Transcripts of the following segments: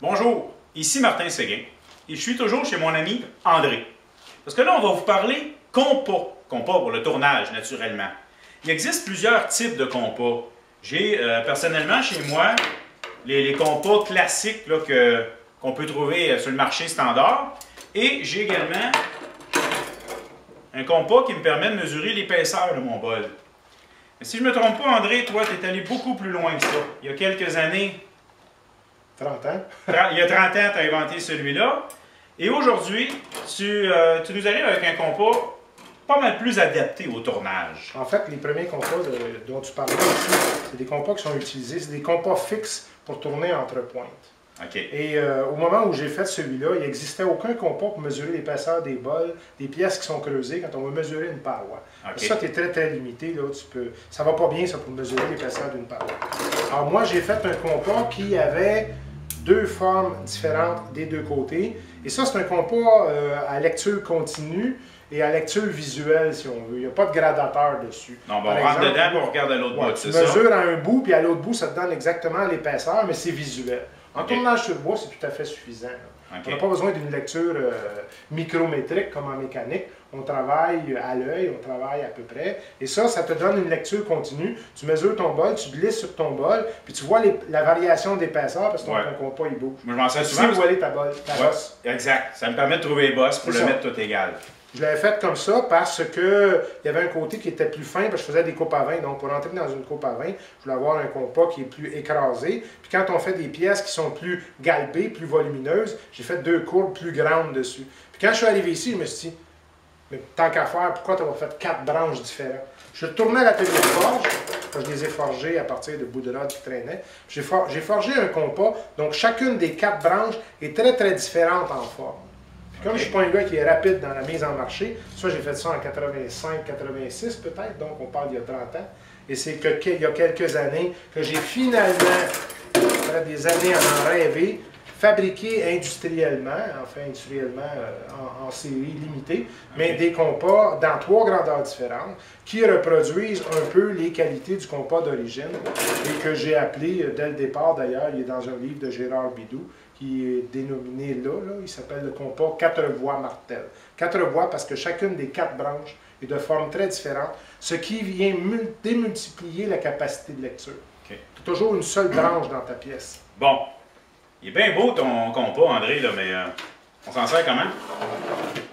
Bonjour, ici Martin Séguin et je suis toujours chez mon ami André. Parce que là, on va vous parler compas. Compas pour le tournage, naturellement. Il existe plusieurs types de compas. J'ai personnellement chez moi les compas classiques qu'on peut trouver sur le marché standard. Et j'ai également un compas qui me permet de mesurer l'épaisseur de mon bol. Mais si je ne me trompe pas, André, toi, tu es allé beaucoup plus loin que ça. Il y a quelques années... 30 ans. Il y a 30 ans, tu as inventé celui-là. Et aujourd'hui, tu nous arrives avec un compas pas mal plus adapté au tournage. En fait, les premiers compas dont tu parlais ici, c'est des compas qui sont utilisés. C'est des compas fixes pour tourner entre pointes. Okay. Et au moment où j'ai fait celui-là, il n'existait aucun compas pour mesurer l'épaisseur des bols, des pièces qui sont creusées quand on veut mesurer une paroi. Okay. Ça, tu es très, très limité. Là, ça va pas bien, ça, pour mesurer l'épaisseur d'une paroi. Alors moi, j'ai fait un compas qui avait deux formes différentes des deux côtés. Et ça, c'est un compas à lecture continue et à lecture visuelle, si on veut. Il n'y a pas de gradateur dessus. Non, bon, on rentre dedans et on regarde à l'autre bout, c'est ça? Tu mesures à un bout, puis à l'autre bout, ça te donne exactement l'épaisseur, mais c'est visuel. En tournage sur bois, c'est tout à fait suffisant. On n'a pas besoin d'une lecture micrométrique comme en mécanique. On travaille à l'œil, on travaille à peu près. Et ça te donne une lecture continue. Tu mesures ton bol, tu glisses sur ton bol, puis tu vois la variation d'épaisseur parce que ton compas, il bouge. Moi, je m'en sers souvent. Tu sais où aller ta bosse. Exact. Ça me permet de trouver les bosses pour le mettre tout égal. Je l'avais fait comme ça parce que il y avait un côté qui était plus fin, parce que je faisais des coupes à vin. Donc, pour entrer dans une coupe à vin, je voulais avoir un compas qui est plus écrasé. Puis quand on fait des pièces qui sont plus galbées, plus volumineuses, j'ai fait deux courbes plus grandes dessus. Puis quand je suis arrivé ici, je me suis dit, mais tant qu'à faire, pourquoi tu as fait 4 branches différentes? Je tournais à l'atelier de forge, je les ai forgées à partir de bouts de rod qui traînaient. J'ai forgé un compas, donc chacune des 4 branches est très, très différente en forme. Comme je ne suis pas un gars qui est rapide dans la mise en marché, ça j'ai fait ça en 85-86 peut-être, donc on parle d'il y a 30 ans. Et c'est qu'il y a quelques années que j'ai finalement, après des années à en rêver, fabriqué industriellement, en série limitée, mais des compas dans 3 grandeurs différentes qui reproduisent un peu les qualités du compas d'origine et que j'ai appelé dès le départ d'ailleurs, il est dans un livre de Gérard Bidou, qui est dénominé là, il s'appelle le compas 4 voies martel. 4 voies parce que chacune des 4 branches est de forme très différente, ce qui vient démultiplier la capacité de lecture. Tu as toujours une seule branche dans ta pièce. Bon, il est bien beau ton compas, André, là, mais on s'en sert comment?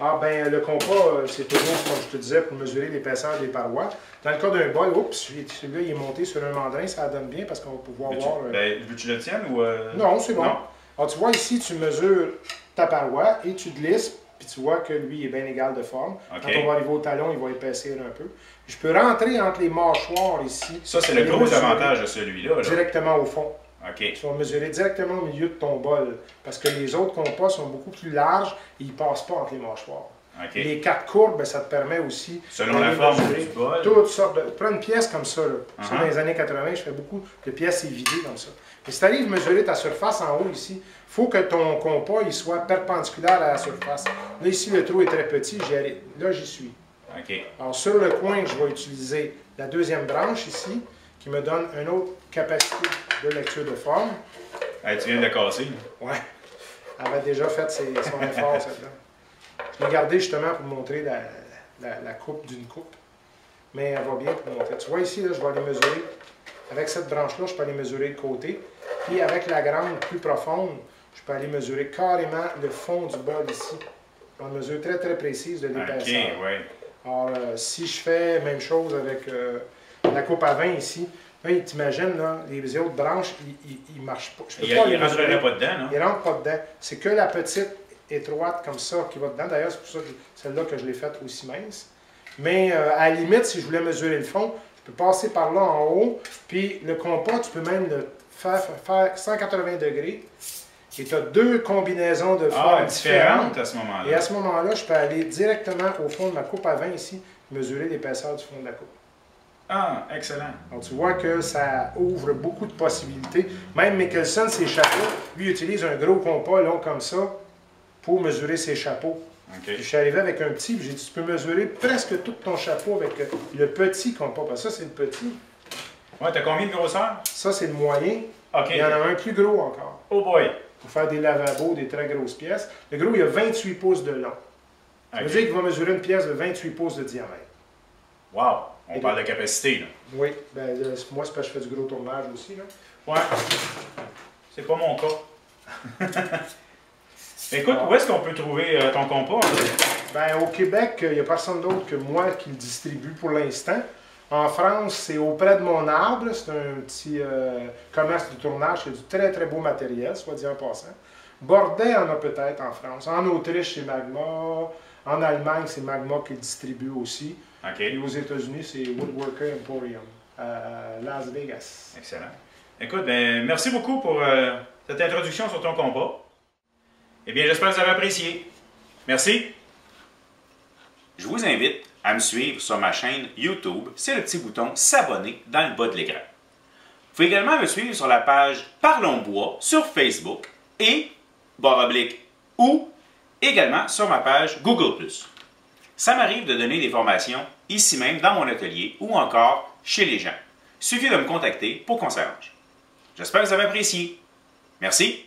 Ah ben le compas, c'est toujours, comme je te disais, pour mesurer l'épaisseur des parois. Dans le cas d'un bol, oups, celui-là il est monté sur un mandrin, ça donne bien parce qu'on va pouvoir voir... veux-tu que je le tienne ou... Non, c'est bon. Non. Alors, tu vois ici, tu mesures ta paroi et tu glisses, puis tu vois que lui est bien égal de forme. Quand on va arriver au talon, il va épaissir un peu. Je peux rentrer entre les mâchoires ici. Ça, c'est le gros avantage de celui-là. Directement au fond. Okay. Tu vas mesurer directement au milieu de ton bol. Parce que les autres compas sont beaucoup plus larges et ils ne passent pas entre les mâchoires. Okay. Les 4 courbes, ben, ça te permet aussi... Selon la forme du bol. Toutes sortes de... Prends une pièce comme ça. Là. Ça, dans les années 80, je fais beaucoup de pièces évidées comme ça. Mais si tu arrives à mesurer ta surface en haut ici, il faut que ton compas il soit perpendiculaire à la surface. Là, ici, le trou est très petit. Là, j'y suis. Okay. Alors, sur le coin, je vais utiliser la deuxième branche ici, qui me donne une autre capacité de lecture de forme. Hey, tu viens de la casser. Ouais. Elle avait déjà fait son effort, celle-là. Je l'ai gardée justement pour montrer la coupe d'une coupe. Mais elle va bien pour montrer. Tu vois ici, là, je vais aller mesurer. Avec cette branche-là, je peux aller mesurer le côté. Puis avec la grande plus profonde, je peux aller mesurer carrément le fond du bol ici. Une mesure très très précise de l'épaisseur. Okay, ouais. Alors, si je fais la même chose avec la coupe à vin ici, là, t'imagines, les autres branches, ils ne marchent pas. Il ne rentrerait pas dedans, non? Ils ne rentrent pas dedans. C'est que la petite étroite comme ça qui va dedans. D'ailleurs, c'est pour ça que celle-là que je l'ai faite aussi mince. Mais à la limite, si je voulais mesurer le fond, je peux passer par là en haut, puis le compas, tu peux même le faire 180 degrés. Et tu as 2 combinaisons de formes différentes à ce moment-là. Et à ce moment-là, je peux aller directement au fond de ma coupe à vin ici, mesurer l'épaisseur du fond de la coupe. Ah, excellent. Donc tu vois que ça ouvre beaucoup de possibilités. Même Mickelson, ses chapeaux, lui utilise un gros compas long comme ça pour mesurer ses chapeaux. Okay. Je suis arrivé avec un petit, j'ai dit, tu peux mesurer presque tout ton chapeau avec le petit compas. Parce que ça, c'est le petit. Ouais, t'as combien de grosseur? Ça, c'est le moyen. Okay. Il y en a un plus gros encore. Oh boy! pour faire des lavabos, des très grosses pièces. Le gros, il a 28 pouces de long. Ça veut dire qu'il va mesurer une pièce de 28 pouces de diamètre. Wow! On parle de capacité, là. Oui, ben, moi, c'est parce que je fais du gros tournage aussi. Là. Ouais. C'est pas mon cas. Écoute, où est-ce qu'on peut trouver ton compas? Ben, au Québec, il n'y a personne d'autre que moi qui le distribue pour l'instant. En France, c'est auprès de mon arbre. C'est un petit commerce de tournage qui a du très, très beau matériel, soit dit en passant. Bordet en a peut-être en France. En Autriche, c'est Magma. En Allemagne, c'est Magma qui le distribue aussi. OK. Et aux États-Unis, c'est Woodworker Emporium, à Las Vegas. Excellent. Écoute, ben, merci beaucoup pour cette introduction sur ton compas. Eh bien, j'espère que vous avez apprécié. Merci. Je vous invite à me suivre sur ma chaîne YouTube. C'est le petit bouton s'abonner dans le bas de l'écran. Vous pouvez également me suivre sur la page Parlons Bois sur Facebook et ou également sur ma page Google+. Ça m'arrive de donner des formations ici même dans mon atelier ou encore chez les gens. Il suffit de me contacter pour qu'on s'arrange. J'espère que vous avez apprécié. Merci.